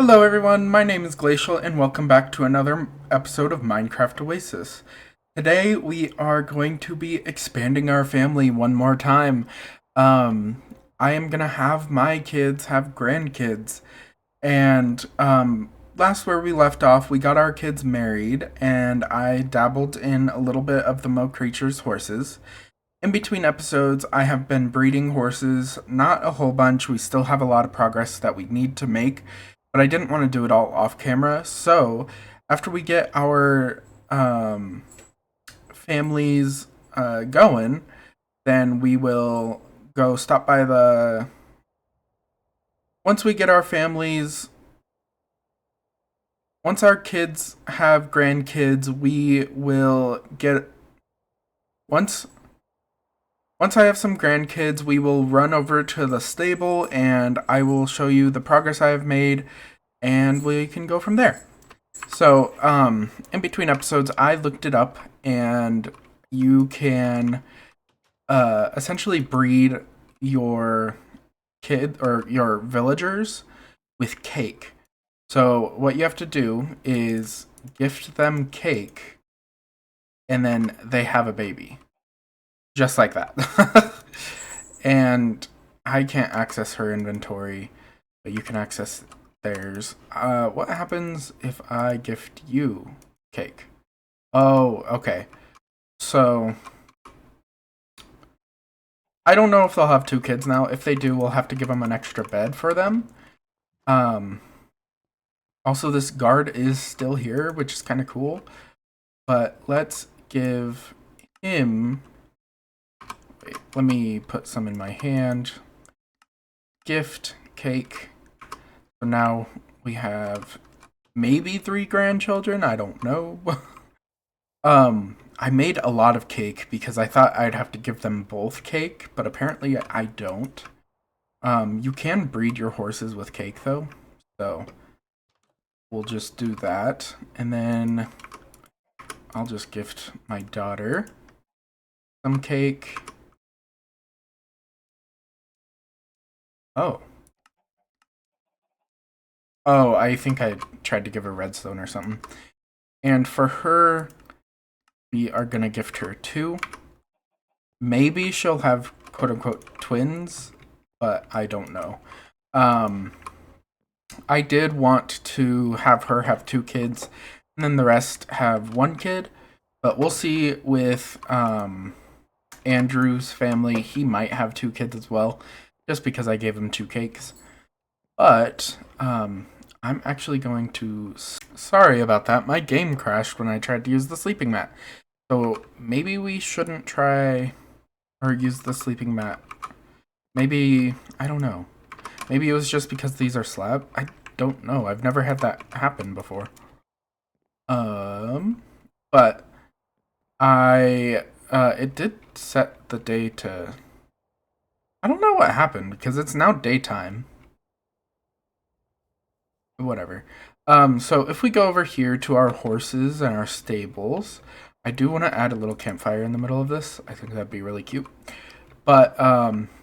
Hello everyone, my name is Glacial and welcome back to another episode of Minecraft Oasis. Today we are going to be expanding our family one more time. I am gonna have my kids have grandkids, and last where we left off, we got our kids married, and I dabbled in a little bit of the Mo Creatures horses. In between episodes, I have been breeding horses, not a whole bunch. We still have a lot of progress that we need to make, but I didn't want to do it all off camera. So, after we get our families going, then we will go stop by the. Once we get our families. Once our kids have grandkids, we will get. Once I have some grandkids, we will run over to the stable and I will show you the progress I have made and we can go from there. So, in between episodes, I looked it up and you can essentially breed your kid or your villagers with cake. So, what you have to do is gift them cake and then they have a baby. Just like that. And I can't access her inventory, but you can access theirs. What happens if I gift you cake? Oh, okay. So, I don't know if they'll have two kids now. If they do, we'll have to give them an extra bed for them. Also, this guard is still here, which is kind of cool. But let's give him... Wait, let me put some in my hand. Gift, cake. So now we have maybe 3 grandchildren. I don't know. I made a lot of cake because I thought I'd have to give them both cake, but apparently I don't. You can breed your horses with cake though, so we'll just do that. And then I'll just gift my daughter some cake. Oh. Oh, I think I tried to give her redstone or something. And for her, we are going to gift her 2. Maybe she'll have quote-unquote twins, but I don't know. I did want to have her have 2 kids, and then the rest have 1 kid. But we'll see with Andrew's family. He might have 2 kids as well, just because I gave him 2 cakes. But, I'm actually going to... Sorry about that. My game crashed when I tried to use the sleeping mat. So, maybe we shouldn't try... or use the sleeping mat. Maybe... I don't know. Maybe it was just because these are slab? I don't know. I've never had that happen before. But... it did set the day to... I don't know what happened, because it's now daytime. Whatever. So if we go over here to our horses and our stables, I do want to add a little campfire in the middle of this. I think that'd be really cute. But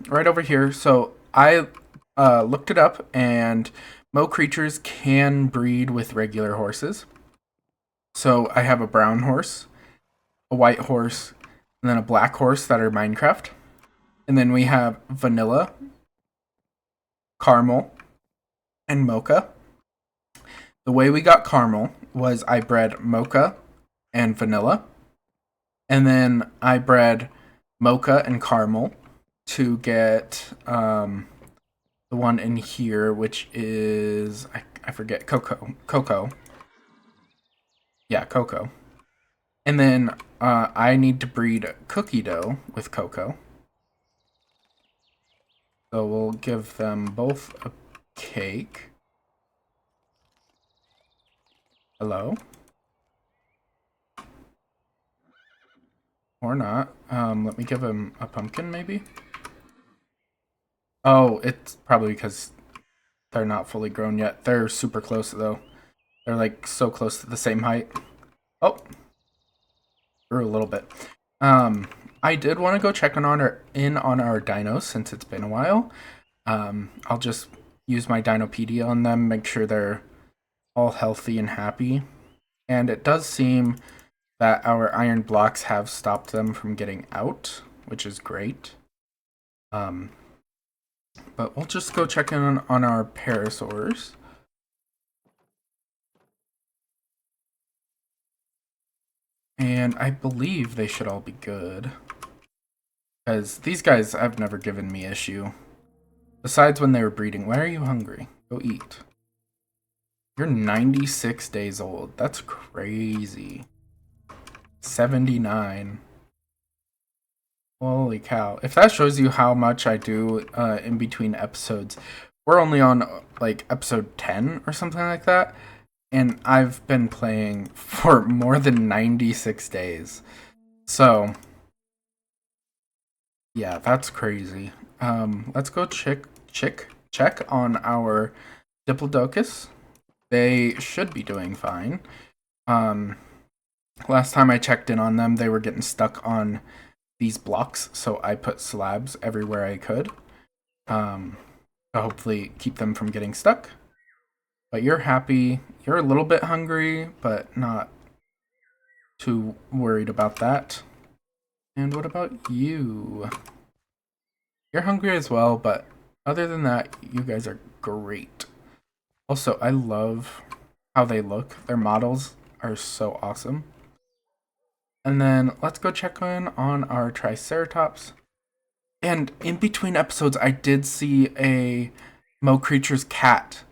right over here, so I looked it up, and Mo Creatures can breed with regular horses. So I have a brown horse, a white horse, and then a black horse that are Minecraft. And then we have vanilla, caramel, and mocha. The way we got caramel was I bred mocha and vanilla. And then I bred mocha and caramel to get the one in here, which is, I forget, cocoa. Yeah, cocoa. And then I need to breed cookie dough with cocoa. So we'll give them both a cake. Hello? Or not. Let me give him a pumpkin, maybe? Oh, it's probably because they're not fully grown yet. They're super close, though. They're, like, so close to the same height. Oh! Grew a little bit. I did want to go check on our dinos since it's been a while. I'll just use my Dinopedia on them, make sure they're all healthy and happy. And it does seem that our iron blocks have stopped them from getting out, which is great. But we'll just go check in on our parasaurs. And I believe they should all be good. Because these guys have never given me issue. Besides when they were breeding. Why are you hungry? Go eat. You're 96 days old. That's crazy. 79. Holy cow. If that shows you how much I do in between episodes, we're only on like episode 10 or something like that. And I've been playing for more than 96 days. So, yeah, that's crazy. Let's go check on our Diplodocus. They should be doing fine. Last time I checked in on them, they were getting stuck on these blocks, so I put slabs everywhere I could to hopefully keep them from getting stuck. But you're happy. You're a little bit hungry, but not too worried about that. And what about you? You're hungry as well, but other than that, you guys are great. Also, I love how they look. Their models are so awesome. And then let's go check in on our Triceratops. And in between episodes, I did see a Mo Creature's cat.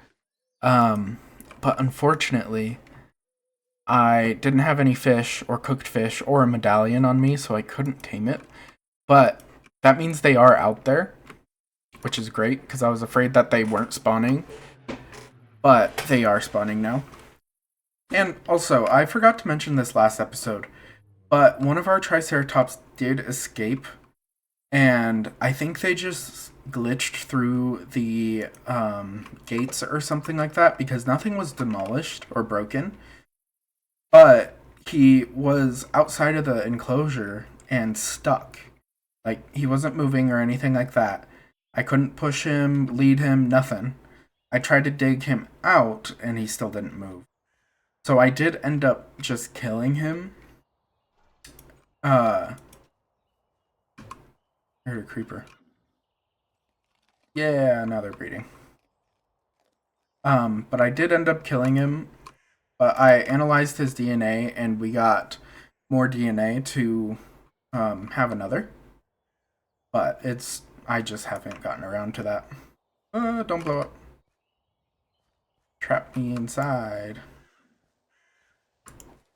But unfortunately, I didn't have any fish or cooked fish or a medallion on me, so I couldn't tame it. But that means they are out there, which is great, because I was afraid that they weren't spawning. But they are spawning now. And also, I forgot to mention this last episode, but one of our Triceratops did escape, and I think they just glitched through the gates or something like that, because nothing was demolished or broken. But he was outside of the enclosure and stuck. Like, he wasn't moving or anything like that. I couldn't push him, lead him, nothing. I tried to dig him out, and he still didn't move. So I did end up just killing him. I heard a creeper. Yeah, now they're breeding. But I did end up killing him. But I analyzed his DNA, and we got more DNA to have another. But I just haven't gotten around to that. Don't blow up. Trap me inside.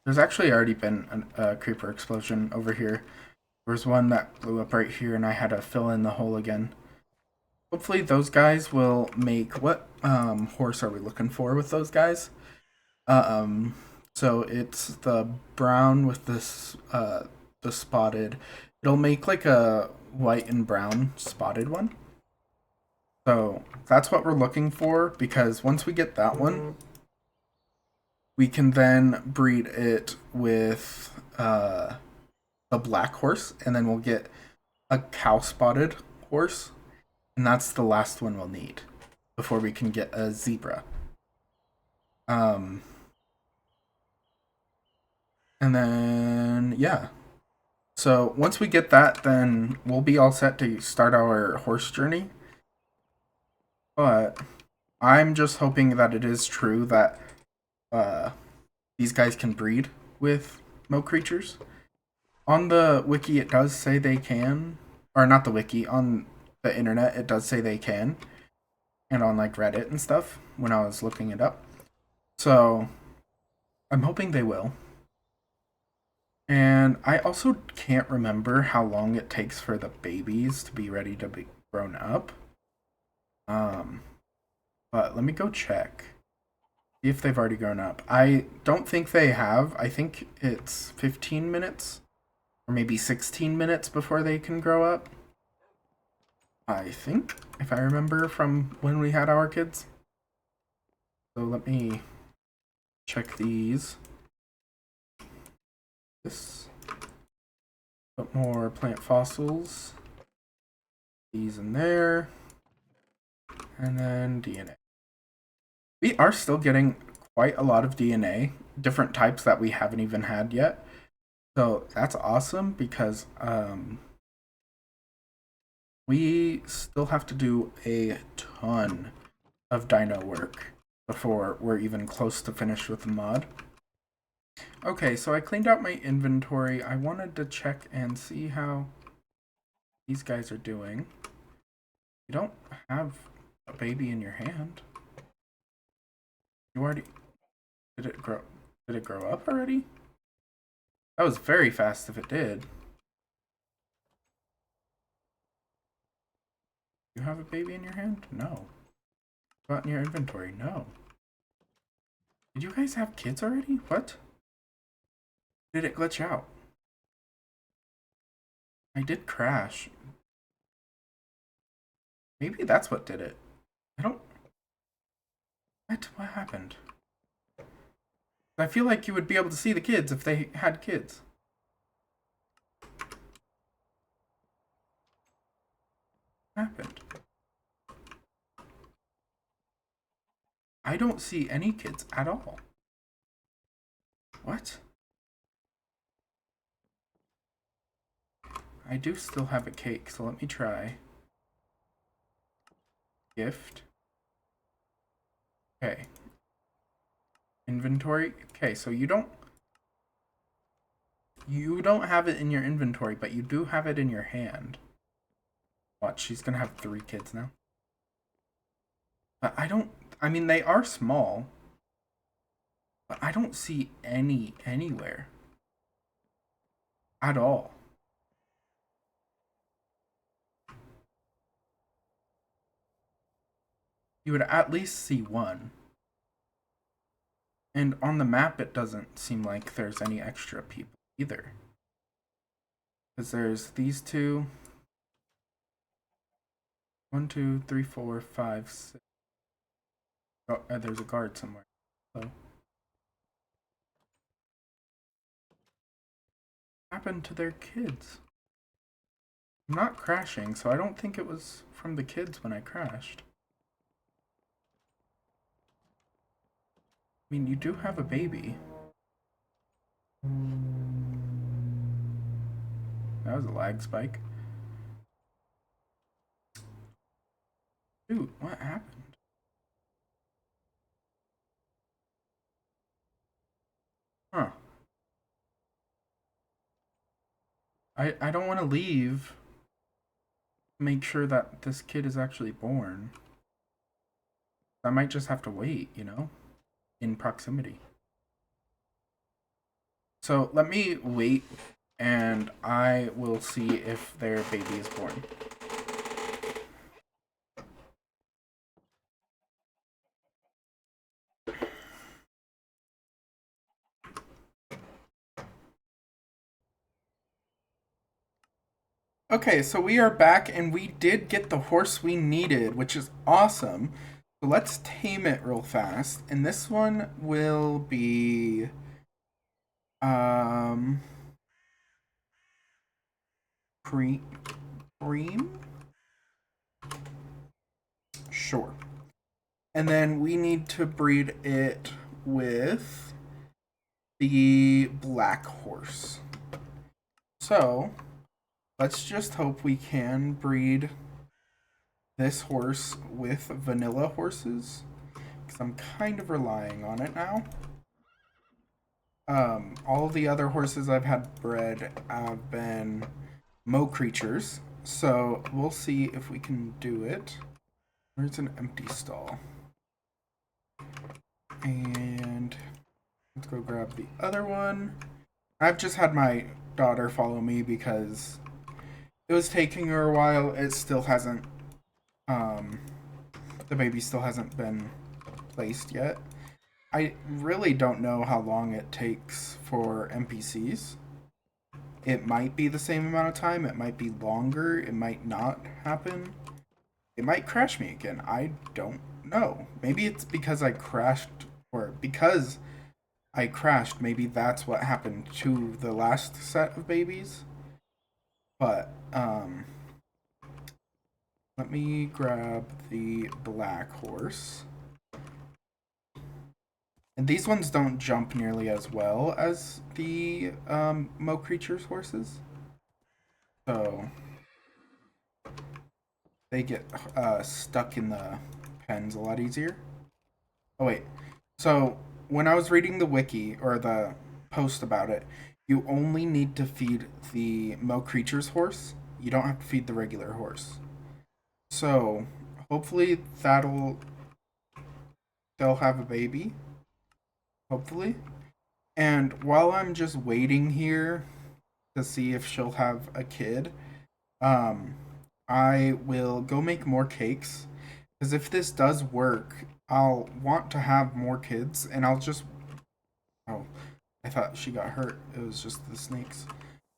There's actually already been a creeper explosion over here. There was one that blew up right here, and I had to fill in the hole again. Hopefully those guys will make... What horse are we looking for with those guys? So it's the brown with this the spotted. It'll make like a white and brown spotted one. So that's what we're looking for, because once we get that one, we can then breed it with a black horse, and then we'll get a cow spotted horse, and that's the last one we'll need before we can get a zebra. And then, yeah. So once we get that, then we'll be all set to start our horse journey. But I'm just hoping that it is true that these guys can breed with Mo creatures. On the wiki, it does say they can. Or not the wiki, on the internet, it does say they can. And on like Reddit and stuff, when I was looking it up. So I'm hoping they will. And I also can't remember how long it takes for the babies to be ready to be grown up. But let me go check. See if they've already grown up. I don't think they have. I think it's 15 minutes or maybe 16 minutes before they can grow up. I think, if I remember from when we had our kids. So let me check these. This. Put more plant fossils. These in there. And then DNA. We are still getting quite a lot of DNA, different types that we haven't even had yet. So that's awesome because we still have to do a ton of dino work before we're even close to finished with the mod. Okay, so I cleaned out my inventory. I wanted to check and see how these guys are doing. You don't have a baby in your hand. You already... Did it grow up already? That was very fast if it did. You have a baby in your hand? No. What in your inventory? No. Did you guys have kids already? What? Did it glitch out? I did crash. Maybe that's what did it. I don't... What happened? I feel like you would be able to see the kids if they had kids. What happened? I don't see any kids at all. What? I do still have a cake, so let me try. Gift. Okay. Inventory. Okay, so you don't have it in your inventory, but you do have it in your hand. What? She's gonna have 3 kids now. I mean, they are small, but I don't see any anywhere at all. You would at least see one. And on the map, it doesn't seem like there's any extra people either. Because there's these two. 1, 2, 3, 4, 5, 6. Oh, there's a guard somewhere. So, what happened to their kids? I'm not crashing, so I don't think it was from the kids when I crashed. I mean, you do have a baby. That was a lag spike. Dude, what happened? Huh. I don't want to leave. Make sure that this kid is actually born. I might just have to wait, you know? In proximity. So let me wait and I will see if their baby is born. Okay, so we are back and we did get the horse we needed, which is awesome. So let's tame it real fast. And this one will be cream? Sure. And then we need to breed it with the black horse. So let's just hope we can breed this horse with vanilla horses, because I'm kind of relying on it now. All the other horses I've had bred have been Mo creatures, so we'll see if we can do it. Where's an empty stall? And let's go grab the other one. I've just had my daughter follow me because it was taking her a while. It still hasn't, the baby still hasn't been placed yet. I really don't know how long it takes for NPCs. It might be the same amount of time. It might be longer. It might not happen. It might crash me again. I don't know. Maybe it's because I crashed, or because I crashed, maybe that's what happened to the last set of babies. But, let me grab the black horse. And these ones don't jump nearly as well as the Mo Creatures horses. So they get stuck in the pens a lot easier. Oh, wait. So when I was reading the wiki or the post about it, you only need to feed the Mo Creatures horse. You don't have to feed the regular horse. So hopefully they'll have a baby. Hopefully. And while I'm just waiting here to see if she'll have a kid, um, I will go make more cakes. Because if this does work, I'll want to have more kids, and I'll just. Oh, I thought she got hurt. It was just the snakes.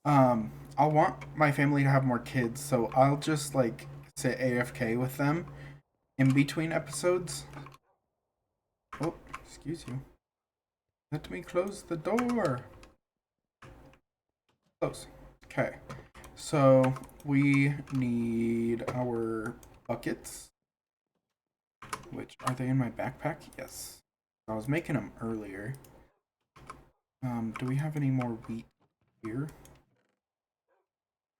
I'll want my family to have more kids, so I'll just like sit AFK with them in between episodes. Oh, excuse you. Let me close the door. Close. Okay. So we need our buckets. Which are they in my backpack? Yes. I was making them earlier. Do we have any more wheat here?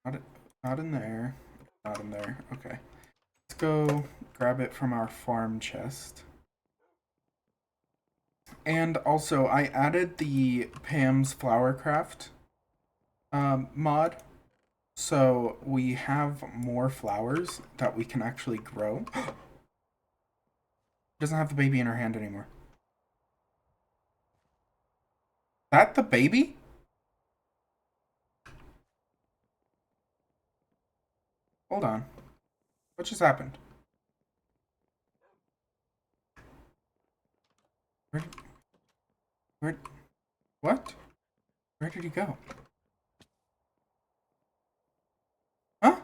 Not in there. Not in there. Okay. Let's go grab it from our farm chest. And also, I added the Pam's Flower Craft mod. So we have more flowers that we can actually grow. Doesn't have the baby in her hand anymore. That the baby? Hold on. What just happened? Where? Where? What? Where did he go? Huh?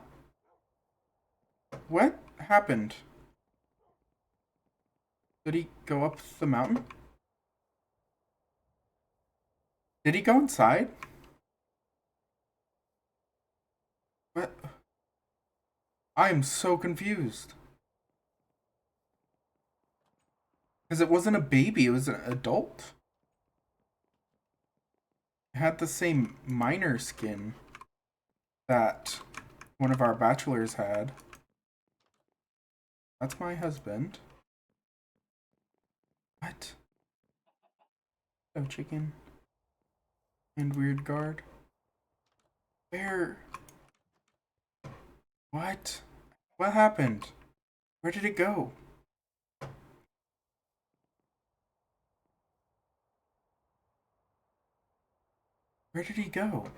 What happened? Did he go up the mountain? Did he go inside? What? I am so confused. Because it wasn't a baby, it was an adult. It had the same miner skin that one of our bachelors had. That's my husband. What? Oh, chicken. And weird guard. Where? What? What happened? Where did it go? Where did he go?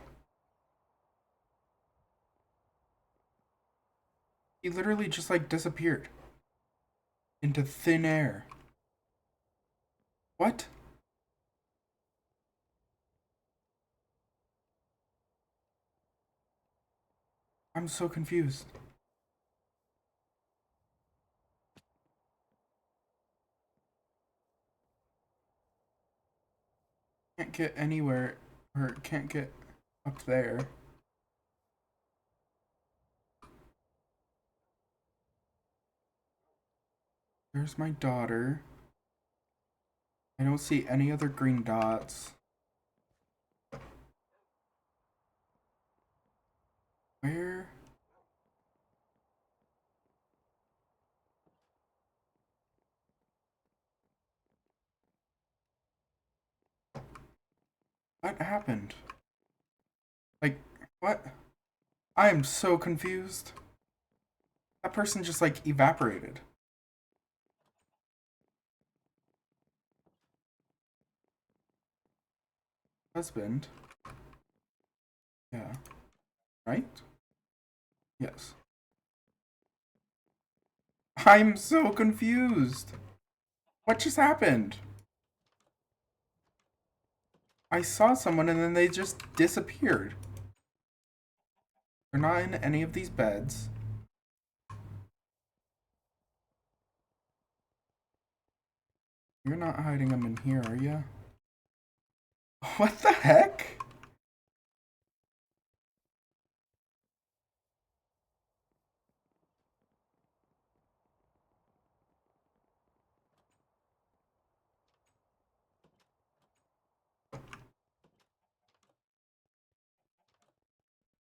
He literally just like disappeared into thin air. What? I'm so confused. Can't get anywhere, or can't get up there. There's my daughter. I don't see any other green dots. Where? What happened? Like, what? I am so confused. That person just like evaporated. Husband. Yeah. Right? Yes. I'm so confused. What just happened? I saw someone and then they just disappeared. They're not in any of these beds. You're not hiding them in here, are you? What the heck?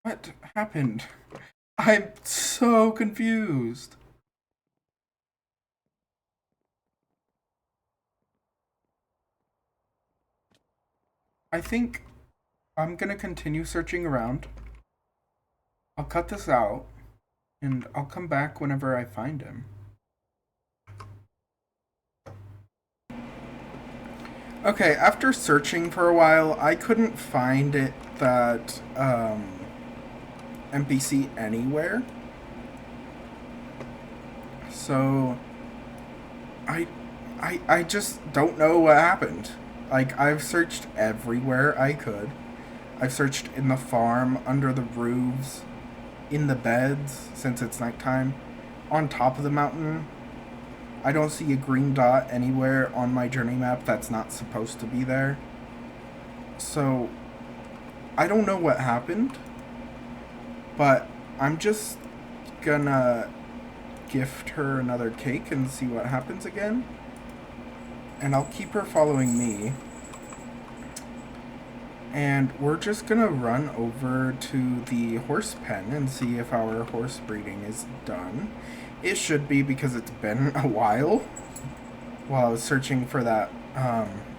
What happened? I'm so confused. I think I'm gonna continue searching around. I'll cut this out, and I'll come back whenever I find him. Okay, after searching for a while, I couldn't find that NPC anywhere. So I just don't know what happened. Like, I've searched everywhere I could. I've searched in the farm, under the roofs, in the beds, since it's nighttime, on top of the mountain. I don't see a green dot anywhere on my journey map that's not supposed to be there. So, I don't know what happened, but I'm just gonna gift her another cake and see what happens again. And I'll keep her following me. And we're just gonna run over to the horse pen and see if our horse breeding is done. It should be, because it's been a while I was searching for that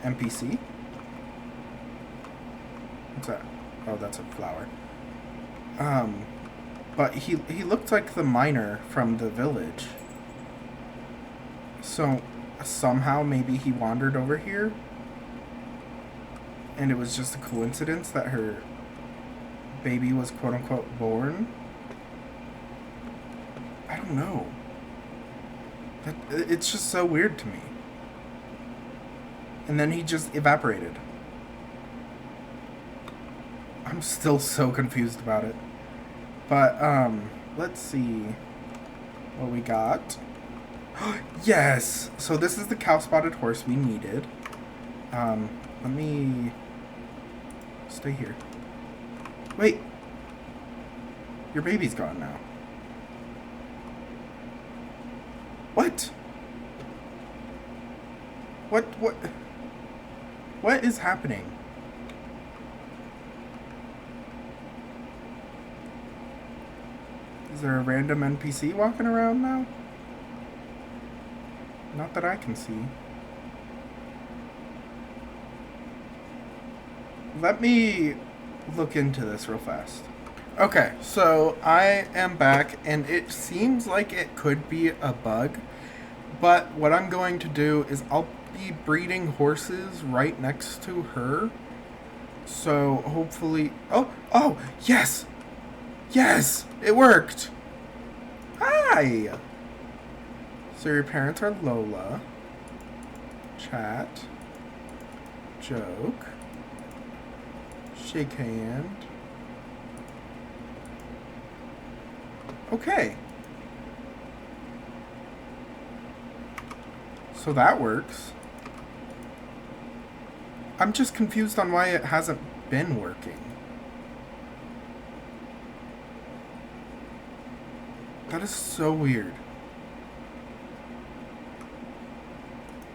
NPC. What's that? Oh, that's a flower. But he looked like the miner from the village. So somehow maybe he wandered over here, and it was just a coincidence that her baby was quote-unquote born. I don't know. It's just so weird to me. And then he just evaporated. I'm still so confused about it. But, let's see what we got. Yes! So this is the cow-spotted horse we needed. Let me stay here. Wait! Your baby's gone now. What? What is happening? Is there a random NPC walking around now? Not that I can see. Let me look into this real fast. Okay, so I am back, and it seems like it could be a bug, but what I'm going to do is I'll be breeding horses right next to her, so hopefully... Oh, yes! Yes! It worked! Hi! So your parents are Lola. Chat. Joke. Shake hand. Okay. So that works. I'm just confused on why it hasn't been working. That is so weird.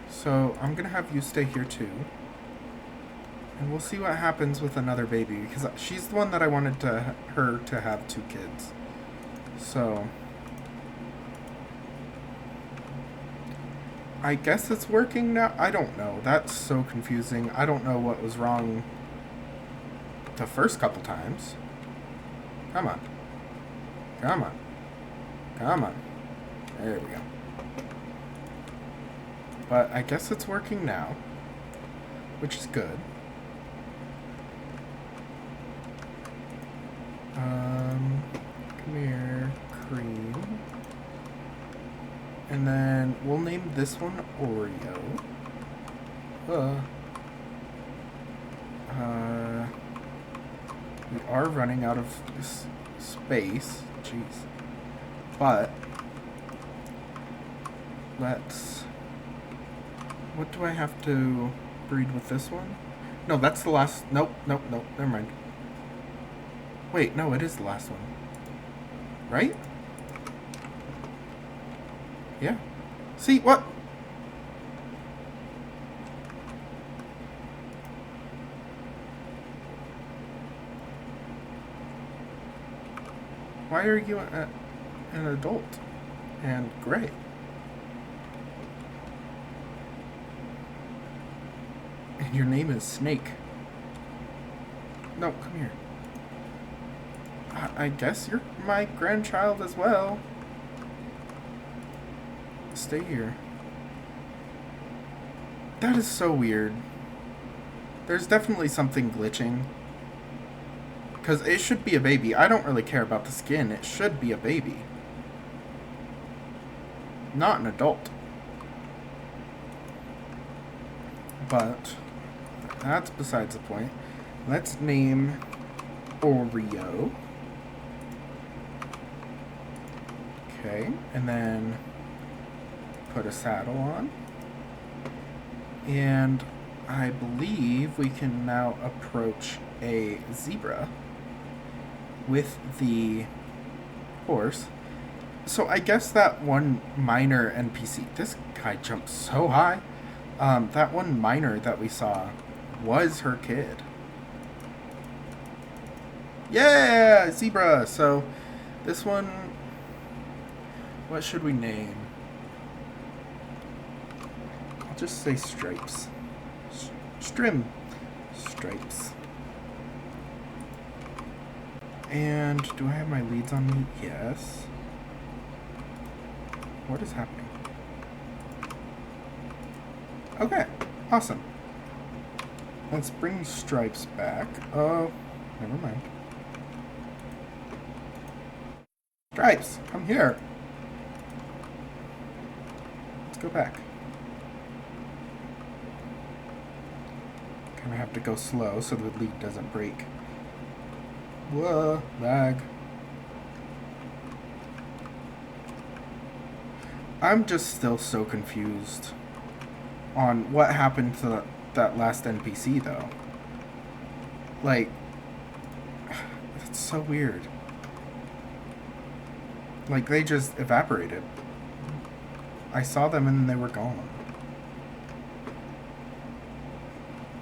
So I'm gonna have you stay here too. And we'll see what happens with another baby, because she's the one that I wanted her to have 2 kids. So I guess it's working now. I don't know. That's so confusing. I don't know what was wrong the first couple times. Come on. Come on. Come on. There we go. But I guess it's working now, which is good. Come here, cream. And then we'll name this one Oreo. We are running out of space. Jeez. But let's... What do I have to breed with this one? No, that's the last... Nope. Never mind. Wait, no, it is the last one. Right? Yeah. See, what? Why are you an adult and gray? And your name is Snake. No, come here. I guess you're my grandchild as well. Stay here. That is so weird. There's definitely something glitching. Because it should be a baby. I don't really care about the skin. It should be a baby. Not an adult. But that's besides the point. Let's name Oreo. Okay, and then put a saddle on. And I believe we can now approach a zebra with the horse. So I guess that one miner NPC, this guy jumps so high. That one miner that we saw was her kid. Yeah, zebra. So this one, what should we name? I'll just say Stripes. Stripes. And do I have my leads on me? Yes. What is happening? Okay, awesome. Let's bring Stripes back. Oh, never mind. Stripes, come here. Let's go back. Kind of have to go slow so the lead doesn't break. Whoa, lag. I'm just still so confused on what happened to that last NPC, though. Like, it's so weird. Like, they just evaporated. I saw them and they were gone.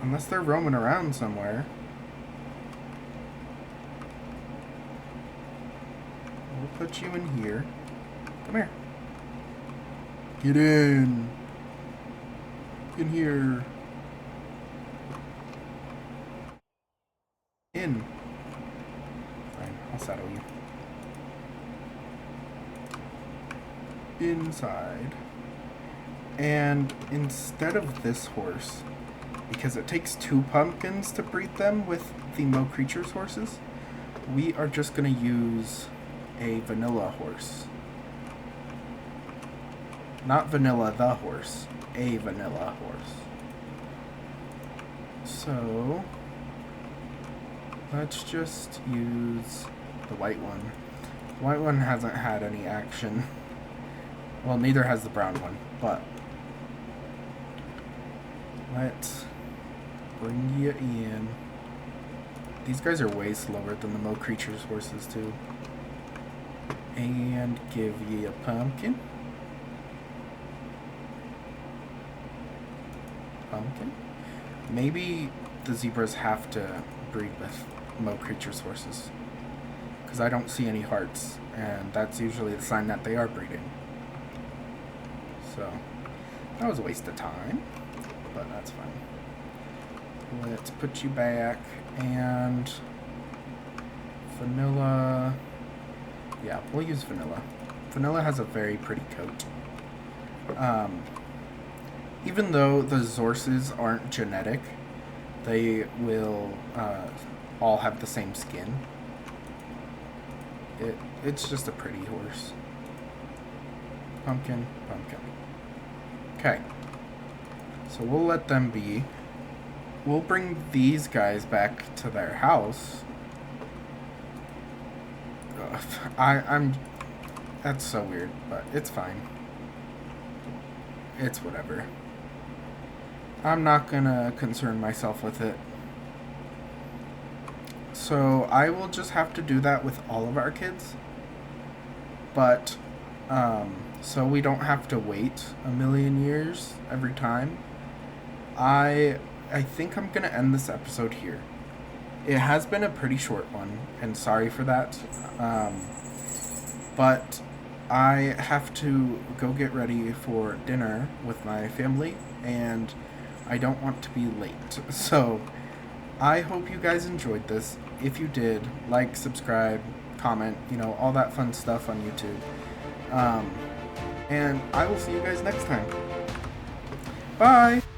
Unless they're roaming around somewhere. We'll put you in here. Come here. Get in. In here. In. Fine, I'll saddle you. Inside. And instead of this horse, because it takes 2 pumpkins to breed them with the Mo Creatures horses, we are just going to use a vanilla horse. Not vanilla the horse, a vanilla horse. So let's just use the white one. The white one hasn't had any action. Well, neither has the brown one, but let's bring you in. These guys are way slower than the Mo Creatures horses too. And give you a pumpkin. Pumpkin. Maybe the zebras have to breed with Mo Creatures horses, because I don't see any hearts, and that's usually the sign that they are breeding. So that was a waste of time, but that's fine. Let's put you back, and vanilla. Yeah, we'll use vanilla. Vanilla has a very pretty coat. Even though the Zorses aren't genetic, they will all have the same skin. It's just a pretty horse. Pumpkin, pumpkin. Okay. So we'll let them be. We'll bring these guys back to their house. I'm that's so weird, but it's fine. It's whatever. I'm not gonna concern myself with it. So I will just have to do that with all of our kids. But so we don't have to wait a million years every time. I think I'm gonna end this episode here. It has been a pretty short one, and sorry for that. but I have to go get ready for dinner with my family, and I don't want to be late. So I hope you guys enjoyed this. If you did, like, subscribe, comment, all that fun stuff on YouTube. And I will see you guys next time. Bye!